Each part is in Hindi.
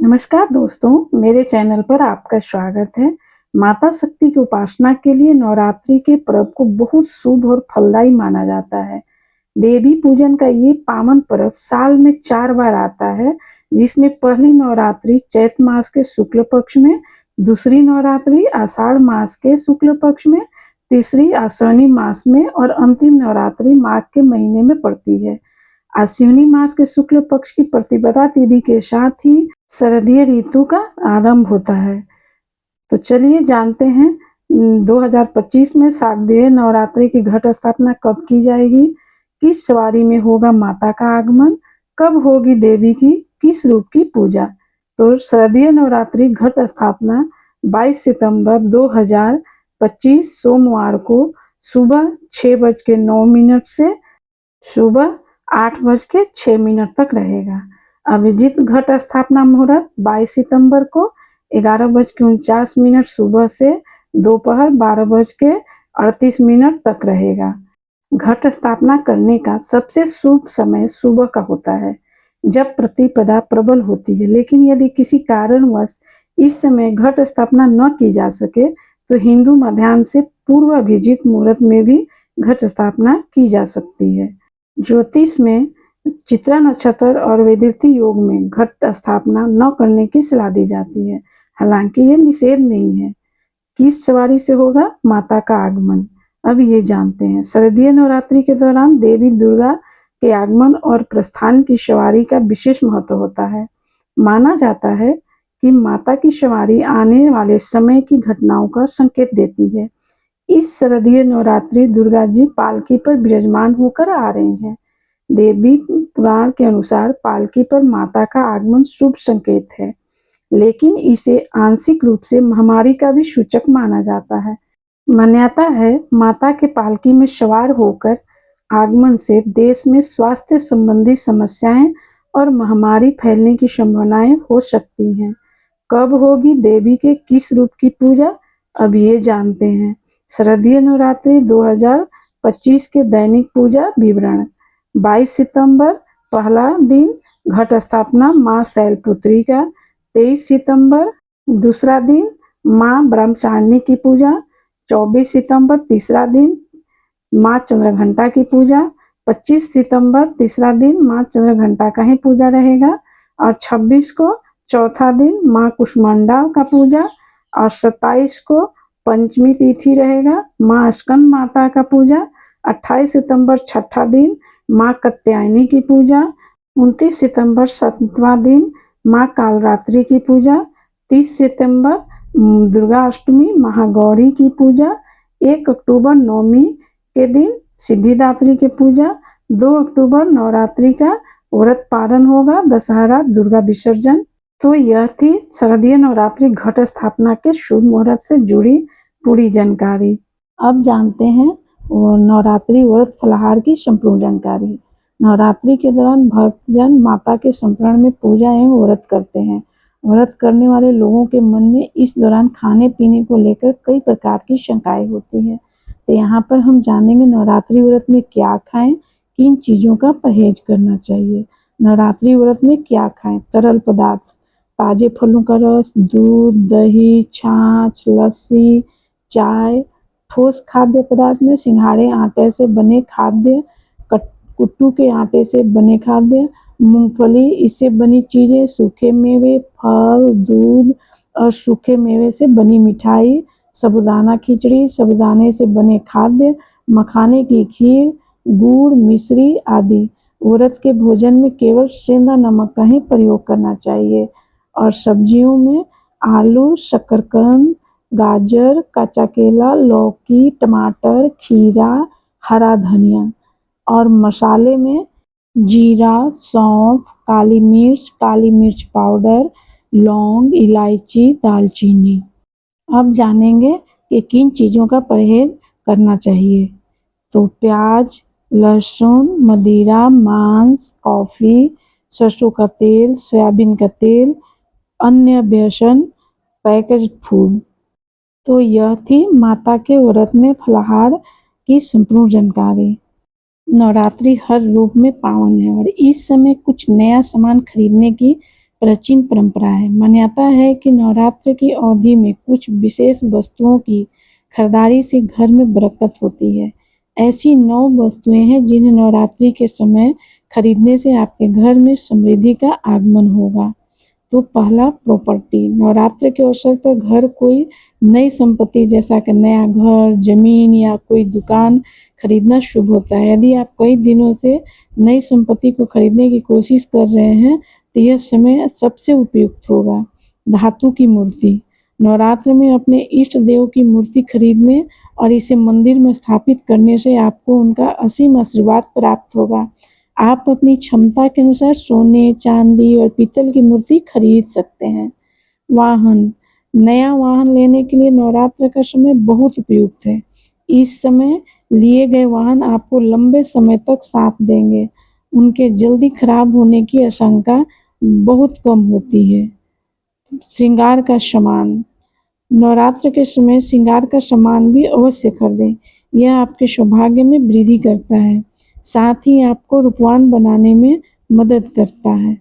नमस्कार दोस्तों, मेरे चैनल पर आपका स्वागत है। माता शक्ति की उपासना के लिए नवरात्रि के पर्व को बहुत शुभ और फलदायी माना जाता है। देवी पूजन का ये पावन पर्व साल में 4 बार आता है, जिसमें पहली नवरात्रि चैत्र मास के शुक्ल पक्ष में, दूसरी नवरात्रि आषाढ़ मास के शुक्ल पक्ष में, तीसरी आश्विनी मास में और अंतिम नवरात्रि माघ के महीने में पड़ती है। आश्विनी मास के शुक्ल पक्ष की प्रतिपदा तिथि के साथ ही शरदीय ऋतु का आरंभ होता है। तो चलिए जानते हैं 2025 में शारदीय नवरात्रि की घट स्थापना कब की जाएगी, किस सवारी में होगा माता का आगमन, कब होगी देवी की किस रूप की पूजा। तो शरदीय नवरात्रि घट स्थापना 22 सितंबर 2025 सोमवार को सुबह 6:09 से सुबह 8:06 तक रहेगा। अभिजीत घट स्थापना मुहूर्त 22 सितंबर को 11:49 सुबह से दोपहर 12:38 तक रहेगा। घट स्थापना करने का सबसे शुभ समय सुबह का होता है, जब प्रतिपदा प्रबल होती है। लेकिन यदि किसी कारणवश इस समय घट स्थापना न की जा सके तो हिंदू मध्याह्न से पूर्व अभिजीत मुहूर्त में भी घट स्थापना की जा सकती है। ज्योतिष में चित्रा नक्षत्र और वैदिकी योग में घट स्थापना न करने की सलाह दी जाती है। हालांकि ये निषेध नहीं है। किस सवारी से होगा माता का आगमन, अब ये जानते हैं। शरदीय नवरात्रि के दौरान देवी दुर्गा के आगमन और प्रस्थान की सवारी का विशेष महत्व होता है। माना जाता है कि माता की सवारी आने वाले समय की घटनाओं का संकेत देती है। इस शरदीय नवरात्रि दुर्गा जी पालकी पर विराजमान होकर आ रही हैं। देवी पुराण के अनुसार पालकी पर माता का आगमन शुभ संकेत है, लेकिन इसे आंशिक रूप से महामारी का भी सूचक माना जाता है। मान्यता है माता के पालकी में सवार होकर आगमन से देश में स्वास्थ्य संबंधी समस्याएं और महामारी फैलने की संभावनाएं हो सकती हैं। कब होगी देवी के किस रूप की पूजा, अब ये जानते हैं। शरदीय नवरात्रि 2025 के दैनिक पूजा विवरण। 22 सितंबर पहला दिन घट स्थापना माँ शैलपुत्री का। 23 सितंबर दूसरा दिन माँ ब्रह्मचारिणी की पूजा। 24 सितंबर तीसरा दिन माँ चंद्रघंटा की पूजा। 25 सितंबर तीसरा दिन माँ चंद्रघंटा का ही पूजा रहेगा और 26 को चौथा दिन माँ कुष्मांडा का पूजा और 27 को पंचमी तिथि रहेगा माँ स्कंद माता का पूजा। 28 सितंबर छठा दिन माँ कात्यायनी की पूजा। 29 सितंबर सातवां दिन माँ कालरात्रि की पूजा। 30 सितंबर दुर्गा अष्टमी महागौरी की पूजा। 1 अक्टूबर नवमी के दिन सिद्धिदात्री की पूजा। 2 अक्टूबर नवरात्रि का व्रत पारण होगा, दशहरा दुर्गा विसर्जन। तो यह थी शरदीय नवरात्रि घट स्थापना के शुभ मुहूर्त से जुड़ी पूरी जानकारी। अब जानते हैं नवरात्रि व्रत फलाहार की संपूर्ण जानकारी। नवरात्रि के दौरान भक्तजन माता के संपूर्ण में पूजा एवं व्रत करते हैं। व्रत करने वाले लोगों के मन में इस दौरान खाने पीने को लेकर कई प्रकार की शंकाएं होती हैं। तो यहाँ पर हम जानेंगे नवरात्रि व्रत में क्या खाएं, किन चीज़ों का परहेज करना चाहिए। नवरात्रि व्रत में क्या खाएं? तरल पदार्थ, ताजे फलों का रस, दूध, दही, छाछ, लस्सी, चाय। ठोस खाद्य पदार्थ में सिंघाड़े आटे से बने खाद्य, कुट्टू के आटे से बने खाद्य, मूंगफली इससे बनी चीज़ें, सूखे मेवे, फल, दूध और सूखे मेवे से बनी मिठाई, साबूदाना खिचड़ी, साबूदाने से बने खाद्य, मखाने की खीर, गुड़, मिश्री आदि। व्रत के भोजन में केवल सेंधा नमक का ही प्रयोग करना चाहिए और सब्जियों में आलू, शकरकंद, गाजर, कच्चा केला, लौकी, टमाटर, खीरा, हरा धनिया और मसाले में जीरा, सौंफ, काली मिर्च पाउडर, लौंग, इलायची, दालचीनी। अब जानेंगे कि किन चीज़ों का परहेज करना चाहिए। तो प्याज, लहसुन, मदिरा, मांस, कॉफ़ी, सरसों का तेल, सोयाबीन का तेल, अन्य व्यसन, पैकेज्ड फूड। तो यह थी माता के व्रत में फलाहार की संपूर्ण जानकारी। नवरात्रि हर रूप में पावन है और इस समय कुछ नया सामान खरीदने की प्राचीन परंपरा है। मान्यता है कि नवरात्र की अवधि में कुछ विशेष वस्तुओं की खरीदारी से घर में बरकत होती है। ऐसी 9 वस्तुएं हैं जिन्हें नवरात्रि के समय खरीदने से आपके घर में समृद्धि का आगमन होगा। तो पहला, प्रॉपर्टी। नवरात्र के अवसर पर घर कोई नई संपत्ति जैसा कि नया घर, जमीन या कोई दुकान खरीदना शुभ होता है। यदि आप कई दिनों से नई संपत्ति को खरीदने की कोशिश कर रहे हैं तो यह समय सबसे उपयुक्त होगा। धातु की मूर्ति। नवरात्र में अपने इष्ट देव की मूर्ति खरीदने और इसे मंदिर में स्थापित करने से आपको उनका असीम आशीर्वाद प्राप्त होगा। आप अपनी क्षमता के अनुसार सोने, चांदी और पीतल की मूर्ति खरीद सकते हैं। वाहन। नया वाहन लेने के लिए नवरात्र का समय बहुत उपयुक्त है। इस समय लिए गए वाहन आपको लंबे समय तक साथ देंगे। उनके जल्दी खराब होने की आशंका बहुत कम होती है। श्रृंगार का सामान। नवरात्र के समय श्रृंगार का सामान भी अवश्य खरीदें। यह आपके सौभाग्य में वृद्धि करता है, साथ ही आपको रूपवान बनाने में मदद करता है।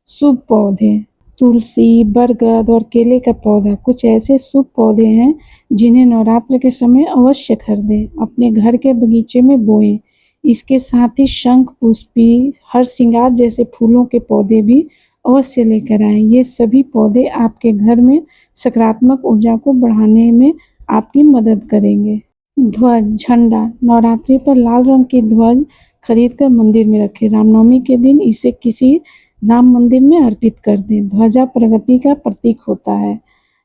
शुभ पौधे। तुलसी, बरगद और केले का पौधा कुछ ऐसे शुभ पौधे हैं जिन्हें नवरात्र के समय अवश्य खरीदें, अपने घर के बगीचे में बोएं। इसके साथ ही शंख पुष्पी, हर श्रृंगार जैसे फूलों के पौधे भी अवश्य लेकर आएं। ये सभी पौधे आपके घर में सकारात्मक ऊर्जा को बढ़ाने में आपकी मदद करेंगे। ध्वज, झंडा। नवरात्रि पर लाल रंग की ध्वज खरीदकर मंदिर में रखें। रामनवमी के दिन इसे किसी राम मंदिर में अर्पित कर दें। ध्वजा प्रगति का प्रतीक होता है,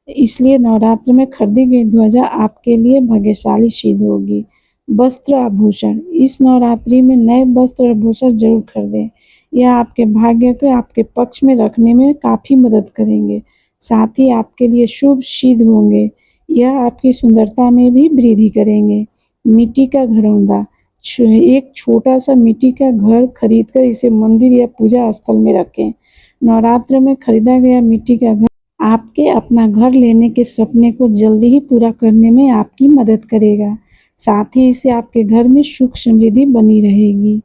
इसलिए नवरात्र में खरीदी गई ध्वजा आपके लिए भाग्यशाली सिद्ध होगी। वस्त्र आभूषण। इस नवरात्रि में नए वस्त्र आभूषण जरूर खरीदें। यह आपके भाग्य को आपके पक्ष में रखने में काफ़ी मदद करेंगे, साथ ही आपके लिए शुभ सिद्ध होंगे। यह आपकी सुंदरता में भी वृद्धि करेंगे। मिट्टी का घरौंदा। एक छोटा सा मिट्टी का घर खरीदकर इसे मंदिर या पूजा स्थल में रखें। नवरात्र में खरीदा गया मिट्टी का घर आपके अपना घर लेने के सपने को जल्दी ही पूरा करने में आपकी मदद करेगा, साथ ही इससे आपके घर में सुख समृद्धि बनी रहेगी।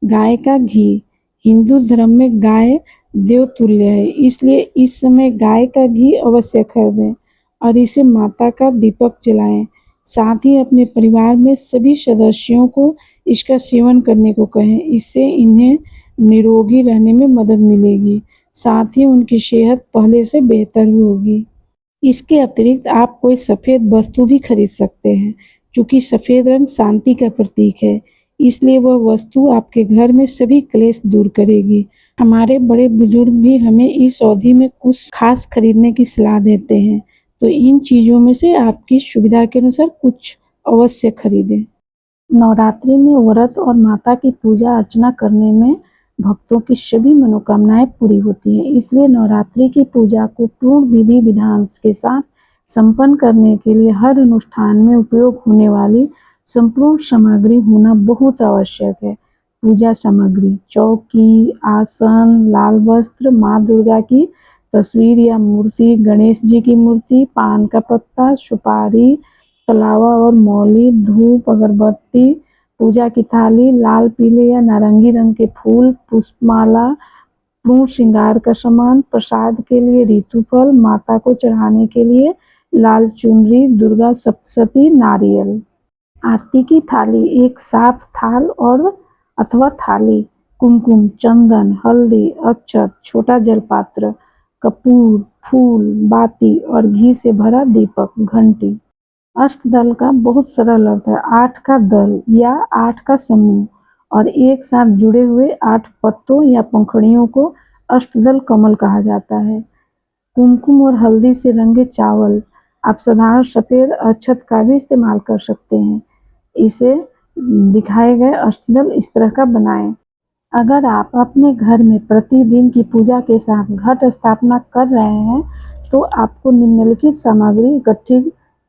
गाय का घी। हिंदू धर्म में गाय देवतुल्य है, इसलिए इस समय गाय का घी अवश्य खरीदें और इसे माता का दीपक जलाएं। साथ ही अपने परिवार में सभी सदस्यों को इसका सेवन करने को कहें। इससे इन्हें निरोगी रहने में मदद मिलेगी, साथ ही उनकी सेहत पहले से बेहतर होगी। इसके अतिरिक्त आप कोई सफ़ेद वस्तु भी खरीद सकते हैं, चूँकि सफ़ेद रंग शांति का प्रतीक है, इसलिए वह वस्तु आपके घर में सभी क्लेश दूर करेगी। हमारे बड़े बुजुर्ग भी हमें इस अवधि में कुछ खास खरीदने की सलाह देते हैं, तो इन चीज़ों में से आपकी सुविधा के अनुसार कुछ अवश्य खरीदें। नवरात्रि में व्रत और माता की पूजा अर्चना करने में भक्तों की सभी मनोकामनाएं पूरी होती हैं, इसलिए नवरात्रि की पूजा को पूर्ण विधि विधान के साथ संपन्न करने के लिए हर अनुष्ठान में उपयोग होने वाली संपूर्ण सामग्री होना बहुत आवश्यक है। पूजा सामग्री। चौकी, आसन, लाल वस्त्र, माँ दुर्गा की तस्वीर या मूर्ति, गणेश जी की मूर्ति, पान का पत्ता, सुपारी, कलावा और मौली, धूप, अगरबत्ती, पूजा की थाली, लाल, पीले या नारंगी रंग के फूल, पुष्पमाला, पूर्ण श्रृंगार का सामान, प्रसाद के लिए ऋतुफल, माता को चढ़ाने के लिए लाल चुनरी, दुर्गा सप्तशती, नारियल। आरती की थाली। एक साफ थाल और अथवा थाली, कुमकुम, चंदन, हल्दी, अक्षत, छोटा जलपात्र, कपूर, फूल, बाती और घी से भरा दीपक, घंटी। अष्टदल का बहुत सरल अर्थ है 8 का दल या 8 का समूह और एक साथ जुड़े हुए 8 पत्तों या पंखुड़ियों को अष्टदल कमल कहा जाता है। कुमकुम और हल्दी से रंगे चावल। आप साधारण सफ़ेद अक्षत का भी इस्तेमाल कर सकते हैं। इसे दिखाए गए अष्टदल इस तरह का बनाएं। अगर आप अपने घर में प्रतिदिन की पूजा के साथ घट स्थापना कर रहे हैं तो आपको निम्नलिखित सामग्री इकट्ठी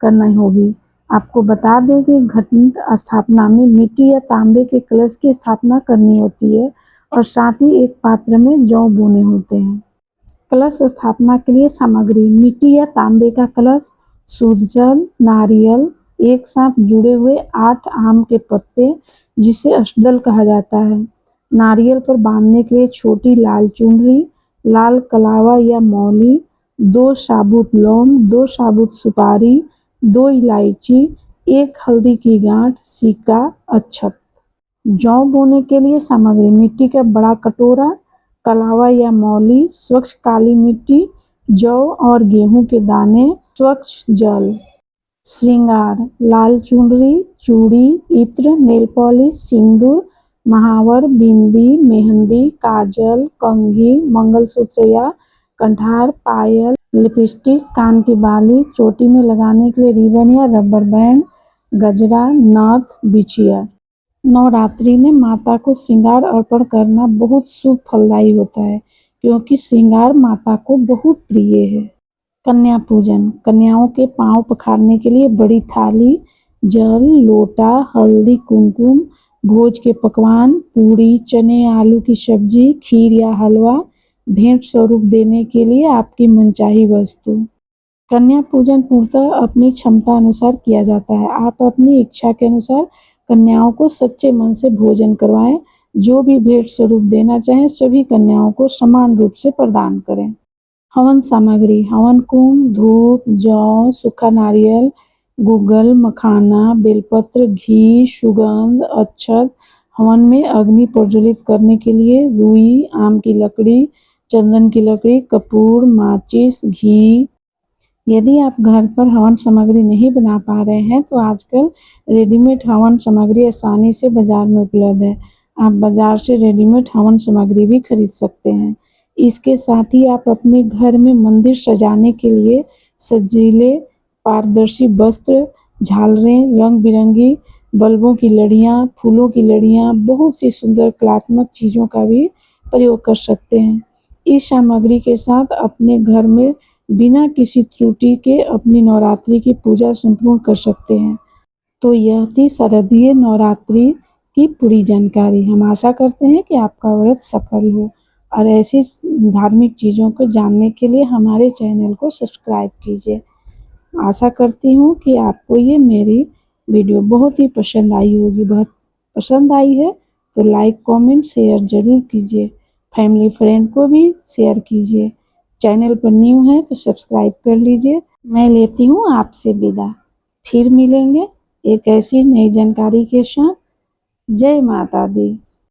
करनी होगी। आपको बता दें कि घट स्थापना में मिट्टी या तांबे के कलश की स्थापना करनी होती है और साथ ही एक पात्र में जौ बोने होते हैं। कलश स्थापना के लिए सामग्री। मिट्टी या तांबे का कलश, शुद्ध जल, नारियल, एक साथ जुड़े हुए 8 आम के पत्ते जिसे अष्टदल कहा जाता है, नारियल पर बांधने के लिए छोटी लाल चुनरी, लाल कलावा या मौली, 2 साबुत लौंग, 2 साबुत सुपारी, 2 इलायची, 1 हल्दी की गांठ, सिक्का, अक्षत। जौ बोने के लिए सामग्री: मिट्टी का बड़ा कटोरा, कलावा या मौली, स्वच्छ काली मिट्टी, जौ और गेहूं के दाने, स्वच्छ जल। श्रृंगार: लाल चुनरी, चूड़ी, इत्र, नेल पॉलिश, सिंदूर, महावर, बिंदी, मेहंदी, काजल, कंघी, मंगलसूत्र या कंठार, पायल, लिपस्टिक, कान की बाली, चोटी में लगाने के लिए रिबन या रबर बैंड, गजरा, नथ, बिछिया। नवरात्रि में माता को श्रृंगार अर्पण करना बहुत शुभ फलदायी होता है, क्योंकि श्रृंगार माता को बहुत प्रिय है। कन्या पूजन: कन्याओं के पांव पखारने के लिए बड़ी थाली, जल, लोटा, हल्दी, कुमकुम, भोज के पकवान, पूड़ी, चने, आलू की सब्जी, खीर या हलवा, भेंट स्वरूप देने के लिए आपकी मनचाही वस्तु। कन्या पूजन पूर्णतः अपनी क्षमता अनुसार किया जाता है। आप अपनी इच्छा के अनुसार कन्याओं को सच्चे मन से भोजन करवाएं। जो भी भेंट स्वरूप देना चाहें सभी कन्याओं को समान रूप से प्रदान करें। हवन सामग्री: हवन कुंड, धूप, जौ, सूखा नारियल, गुग्गल, मखाना, बेलपत्र, घी, सुगंध, अक्षत। हवन में अग्नि प्रज्वलित करने के लिए रुई, आम की लकड़ी, चंदन की लकड़ी, कपूर, माचिस, घी। यदि आप घर पर हवन सामग्री नहीं बना पा रहे हैं तो आजकल रेडीमेड हवन सामग्री आसानी से बाजार में उपलब्ध है। आप बाजार से रेडीमेड हवन सामग्री भी खरीद सकते हैं। इसके साथ ही आप अपने घर में मंदिर सजाने के लिए सजीले पारदर्शी वस्त्र, झालरें, रंग बिरंगी बल्बों की लड़ियाँ, फूलों की लड़ियाँ, बहुत सी सुंदर कलात्मक चीज़ों का भी प्रयोग कर सकते हैं। इस सामग्री के साथ अपने घर में बिना किसी त्रुटि के अपनी नवरात्रि की पूजा संपूर्ण कर सकते हैं। तो यह थी शारदीय नवरात्रि की पूरी जानकारी। हम आशा करते हैं कि आपका व्रत सफल हो और ऐसी धार्मिक चीज़ों को जानने के लिए हमारे चैनल को सब्सक्राइब कीजिए। आशा करती हूँ कि आपको ये मेरी वीडियो बहुत ही पसंद आई होगी। बहुत पसंद आई है तो लाइक, कमेंट, शेयर ज़रूर कीजिए। फैमिली फ्रेंड को भी शेयर कीजिए। चैनल पर न्यू है तो सब्सक्राइब कर लीजिए। मैं लेती हूँ आपसे विदा। फिर मिलेंगे एक ऐसी नई जानकारी के साथ। जय माता दी।